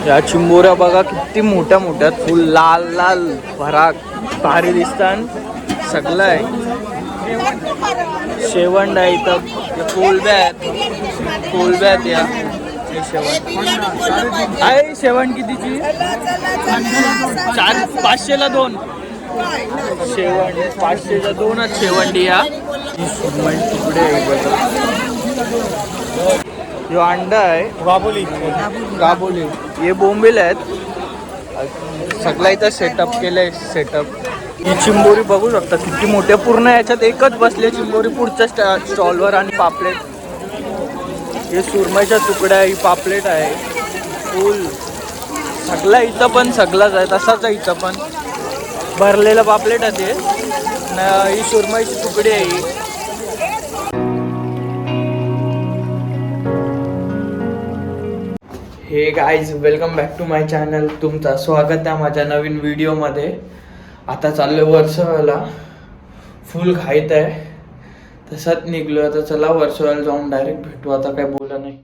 या चिंबोऱ्या बघा किती मोठ्या मोठ्या, फुल लाल लाल भराक भारी दिसतात. सगळं आहे. शेवंड आहे इथं, कोलब्या आहेत, कोलब्या आहेत या. शेवंड आहे. शेवंड कितीची? 500ला 2. शेवंड 500च्या 2च शेवंडी या. तुकडे आहे बघा. जो अंडा आहे गाबोली, गाबोली हे बोंबील आहेत. सगळं इथं सेटअप केलंय. सेटअप ही चिंबोरी बघू शकता किती मोठ्या, पूर्ण याच्यात एकच बसले चिंबोरी पुढच्या स्टॉलवर. आणि पापलेट, हे सुरमईच्या तुकड्या, ही पापलेट आहे. फुल सगळं इथं पण सगळंच आहे, तसाच आहे इथं पण. भरलेलं पापलेट आहे ते. ही सुरमईची तुकडी आहे ही. Hey guys, welcome back to my channel. तुमचं स्वागत आहे माझ्या नवीन व्हिडिओमध्ये. आता चाललो वर्सोवाला, फुल घाईत आहे. तसंच निघलो आता. चला वर्सोवाला जाऊन डायरेक्ट भेटू. आता काय बोला नाही.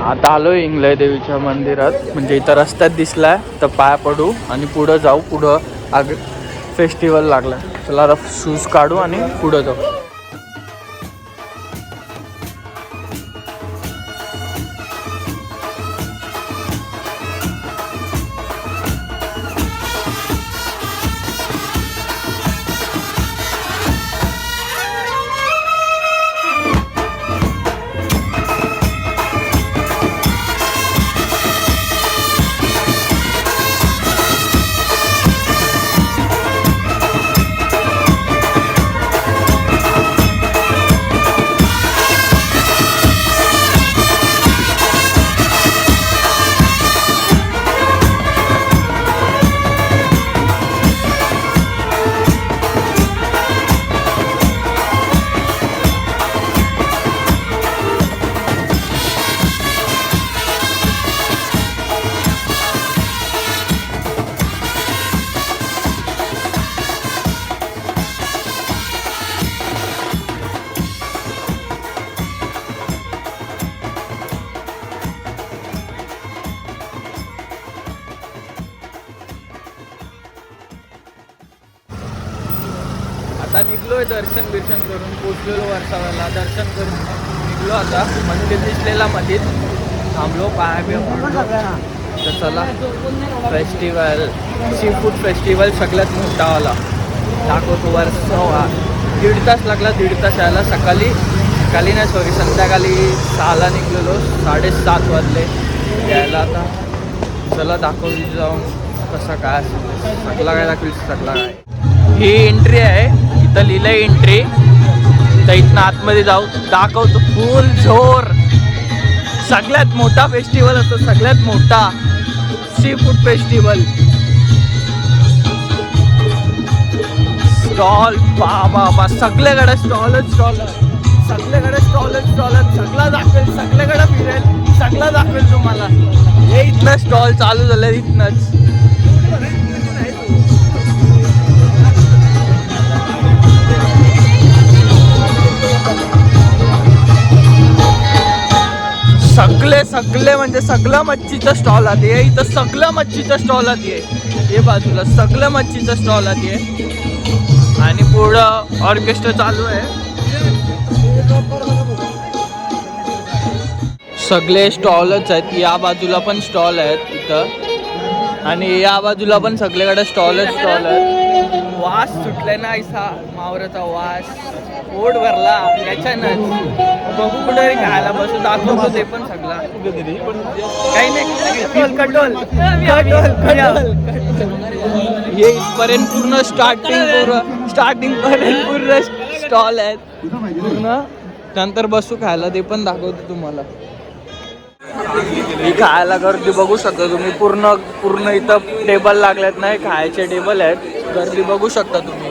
आता आलोय इंगले देवीच्या मंदिरात. म्हणजे इथं रस्त्यात दिसलाय तर पाया पडू आणि पुढं जाऊ. पुढं फेस्टिवल लागला. चला शूज काढू आणि पुढं जाऊ. आता निघलोय दर्शन बिर्शन करून. पोचलेलो वर्षावाला. दर्शन करून निघलो. आता मंदिर दिसलेला मध्ये थांबलो, पाया बिया पडलो. तर चला फेस्टिवल, सी फूड फेस्टिवल सगळ्यात मोठावाला दाखवतो. वर्षा 1.5 तास लागला. 1.5 तास यायला. सकाळी नाही सॉरी संध्याकाळी 6ला निघलेलो. 7:30 वाजले यायला. आता चला दाखवली जाऊन कसं काय सगळं काय दाखवेल. सगळं काय ही एंट्री आहे. इथं लिहिलंय एंट्री. तर इथनं आतमध्ये जाऊ, दाखवतो. फुल जोर. सगळ्यात मोठा फेस्टिवल असतो, सगळ्यात मोठा सी फूड फेस्टिवल. स्टॉल बाबा सगळ्याकडे स्टॉलच स्टॉल, सगळ्याकडे स्टॉलच स्टॉलच. सगळं दाखवेल, सगळ्याकडे फिरेल, सगळं दाखवेल तुम्हाला. हे इथनं स्टॉल चालू झाले इथनंच. सगळे म्हणजे सगळं मच्छीचं स्टॉल आधी आहे इथं. सगळं मच्छीचं स्टॉल आधी आहे. हे बाजूला सगळं मच्छीचं स्टॉल आधी आहे. आणि पुढं ऑर्केस्ट्रा चालू आहे. सगळे स्टॉलच आहेत. या बाजूला पण स्टॉल आहेत इथं. आणि या बाजूला पण सगळीकडे स्टॉलच स्टॉल आहेत. वास सुटलाय ना ऐसा मावराचा वास. पोट भरला याच्यानंच. बघू कुठे खायला बसू. दाखवतो ते पण सगळं. काही नाही. कटोल हे इथपर्यंत पूर्ण स्टार्टिंग पर्यंत पूर्ण स्टॉल आहेत पूर्ण. नंतर बसू खायला, ते पण दाखवतो तुम्हाला. ही खायला गर्दी बघू शकता तुम्ही. पूर्ण पूर्ण इथं टेबल लागलेत नाही, खायचे टेबल आहेत. गर्दी बघू शकता तुम्ही.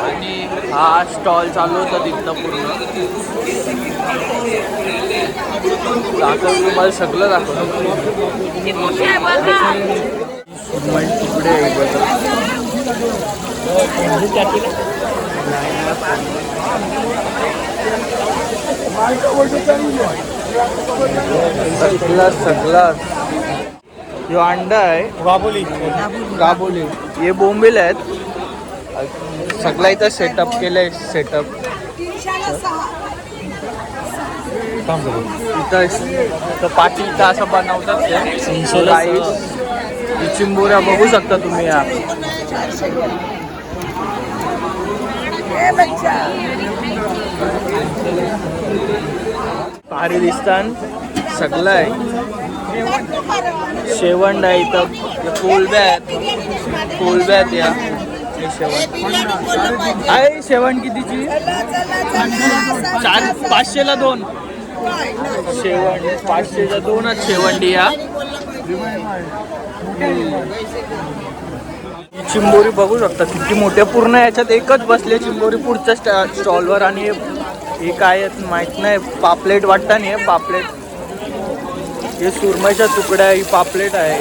आणि हा स्टॉल चालू होता तिथं पूर्ण. दाखव तुम्हाला सगळं दाखवतो. तुकडे सगळा जो अंडा आहे गाबोली हे बोंबील आहेत. सगळा इथं सेटअप केलंय. सेटअप इथं पाठी इथं असं बनवतात ते. चिंबोऱ्या बघू शकता तुम्ही. या भारी दिसतान सगळं आहे. शेवंड आहे इथं. कोलब्या आहेत. कोलब्या आहेत या. शेवंड आहे. शेवंड कितीची? 500ला 2. शेवंड 500च्या 2च शेवंडी या. चिंबोरी बघू शकता किती मोठ्या. पूर्ण याच्यात एकच बसले चिंबोरी पुढच्या स्टॉलवर. आणि हे काय आहेत माहित नाही. पापलेट वाटतं नाही. पापलेट हे सुरमईच्या तुकड्या. ही पापलेट आहे.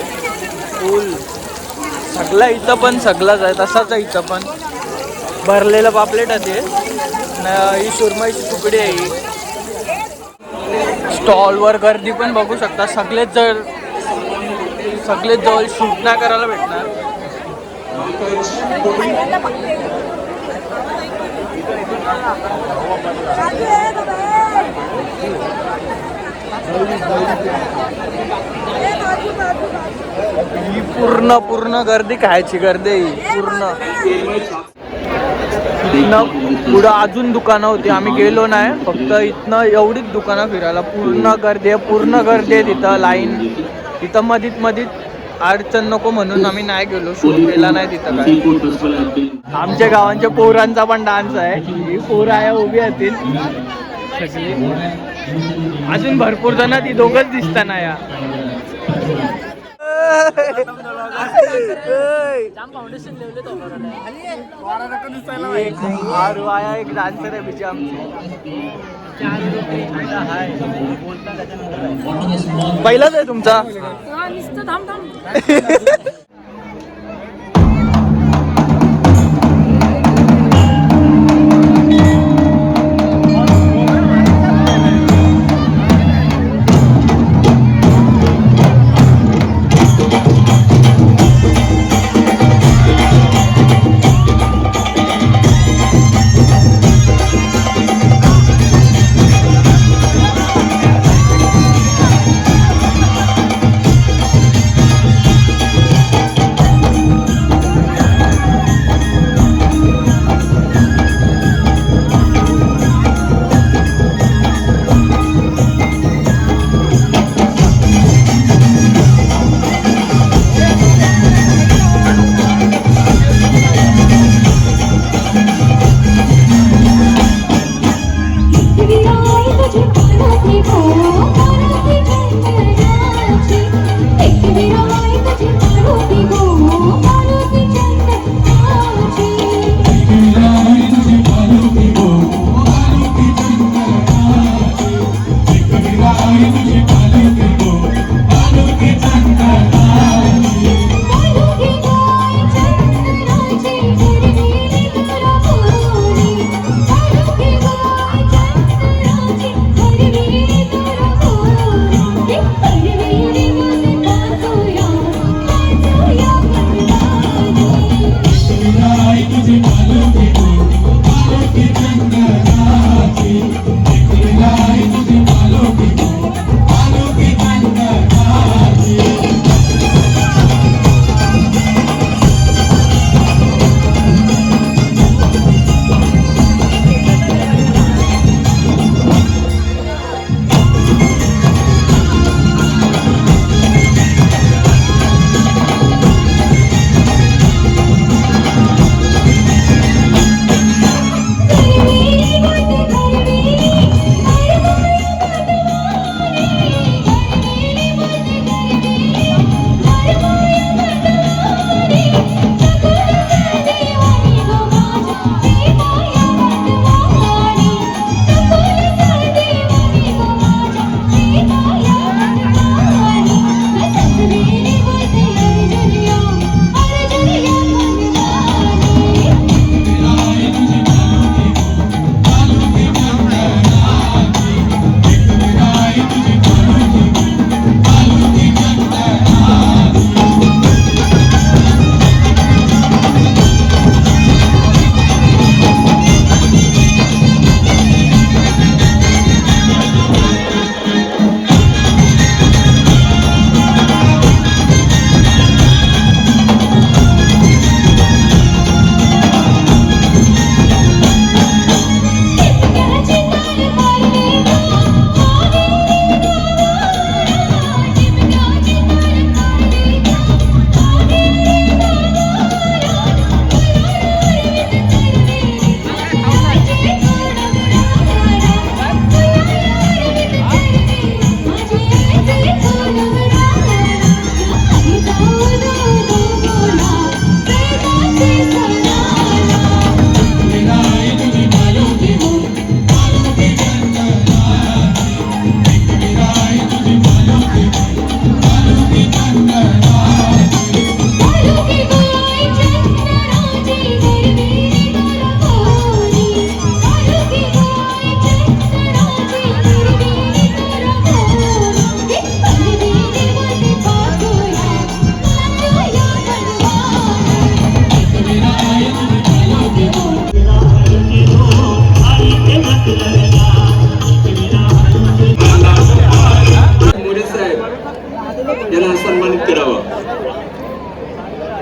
फुल सगळं इथं पण सगळंच आहे. तसाच आहे इथं पण. भरलेलं पापलेट आहे ते. ही सुरमईची तुकडी आहे. ही स्टॉलवर गर्दी पण बघू शकता. सगळेच जवळ शूट नाही करायला भेटणार. ही पूर्ण गर्दी खायची गर्दी ही पूर्ण. इथनं पुढं अजून दुकानं होती. आम्ही गेलो नाही. फक्त इथनं एवढीच दुकानं फिरायला. पूर्ण गर्दी आहे तिथं. लाईन तिथं मधीत अडचण नको म्हणून आम्ही नाही गेलो. शूट केला नाही तिथं काय. आमच्या गावांच्या पोरांचा पण डान्स आहे. ही पोरं आहे उभी असतील सगळी. अजून भरपूर जण ती दोघंच दिसताना या. एक डान्सर आहे बिचे आमची. पहिलाच आहे तुमचा?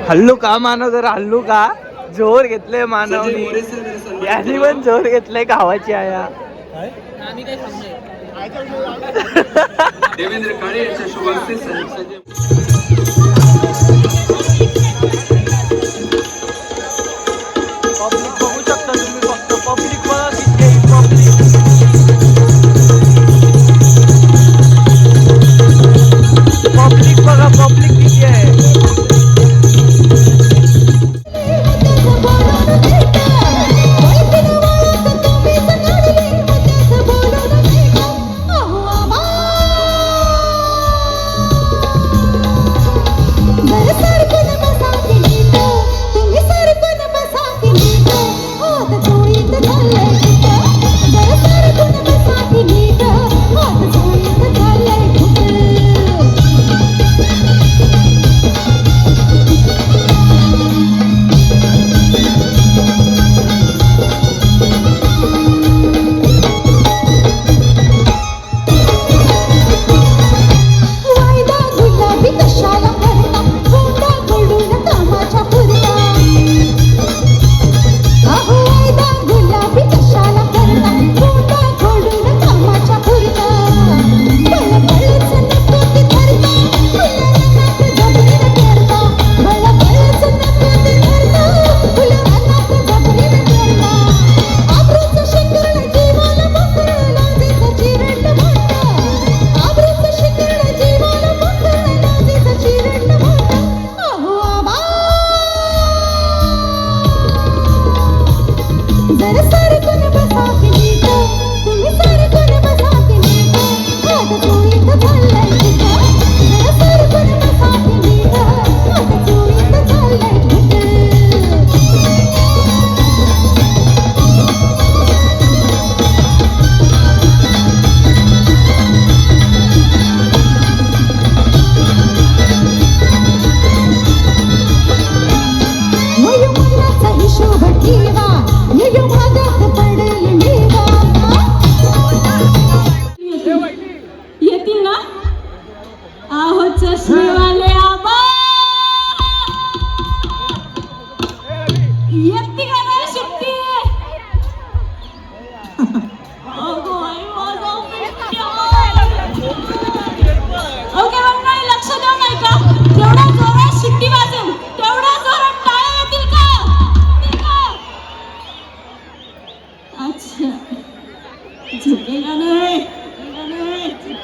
हल्लू का मानव जर हल्लू का जोर घेतले मानवनी यानी पण जोर घेतले गावाची आया देवेंद्र काळे यांच्या शुभ हस्ते पब्लिक बघू शकता तुम्ही फक्त पब्लिक बघा किती आहे पब्लिक पब्लिक बघा पब्लिक किती आहे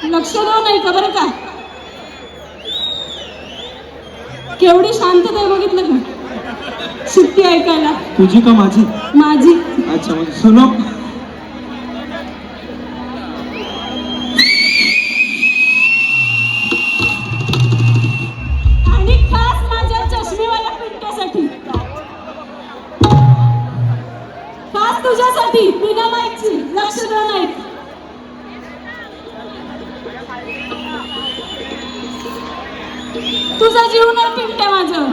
लक्ष देऊ नाही का बरं का केवढी शांतता आहे बघितलं का शिट्टी ऐकायला तुझी का माझी माझी अच्छा म्हणजे सुनो आणि खास माझ्या चष्मेवाल्या पिंट्यासाठी खास तुझ्यासाठी बिना माईकची लक्ष देऊ नाही तुझा जीव नाही पिंट्या माझं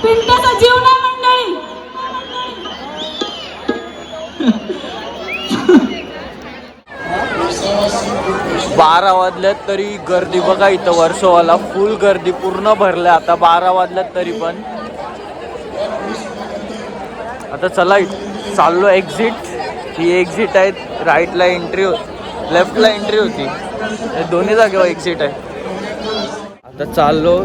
पिंट्याचा जीव नाही मंडळी 12 वाजल्यात तरी गर्दी बघा इथं वर्सोवाला फुल गर्दी पूर्ण भरल्या आता 12 वाजल्यात तरी पण आता चला चाललो एक्झिट ही एक्झिट आहे राईटला एंट्री लेफ्टला एंट्री होती दोन्ही जागेवर एक्झिट आहे आता चाललो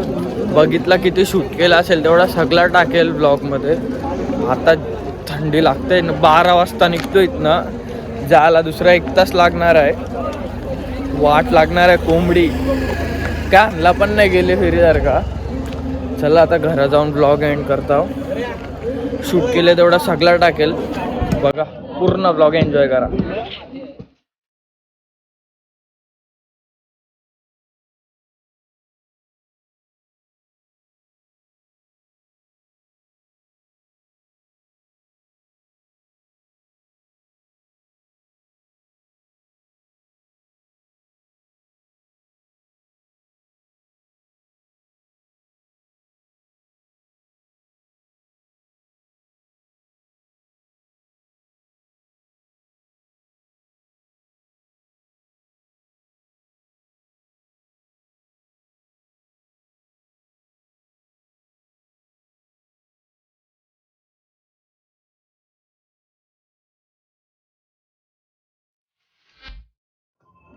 बघितला किती शूट केला असेल तेवढा सगळा टाकेल ब्लॉगमध्ये आता थंडी लागते 12 वाजता निघतो इथनं जायला दुसरा 1 तास लागणार आहे वाट लागणार आहे कोंबडी काय आणला पण नाही गेले फेरीसारखा चला आता घरा जाऊन ब्लॉग एंड करता शूट केले तेवढा सगळा टाकेल बघा पूर्ण ब्लॉग एन्जॉय करा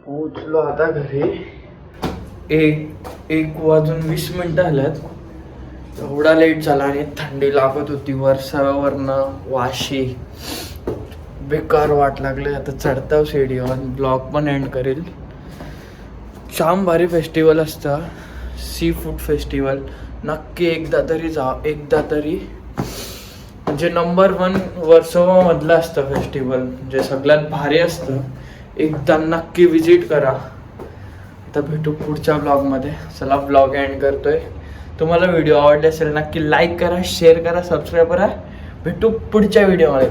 पोचलो आता घरी. 1:20 झाल्यात. एवढा लेट झाला आणि थंडी लागत होती वर्षावरनं वाशी. बेकार वाट लागले. आता चढताव सीडीवर. ब्लॉग पण एंड करेल. जाम भारी फेस्टिवल असतं, सी फूड फेस्टिवल. नक्की एकदा तरी म्हणजे नंबर 1 वर्सोवामधलं असतं फेस्टिवल, म्हणजे सगळ्यात भारी असतं. एकदा नक्की विजिट करा. आता भेटू पुढच्या ब्लॉगमध्ये. चला ब्लॉग एंड करतोय. तुम्हाला व्हिडिओ आवडले असेल नक्की लाईक करा, शेअर करा, सबस्क्राईब करा. भेटू पुढच्या व्हिडिओमध्ये.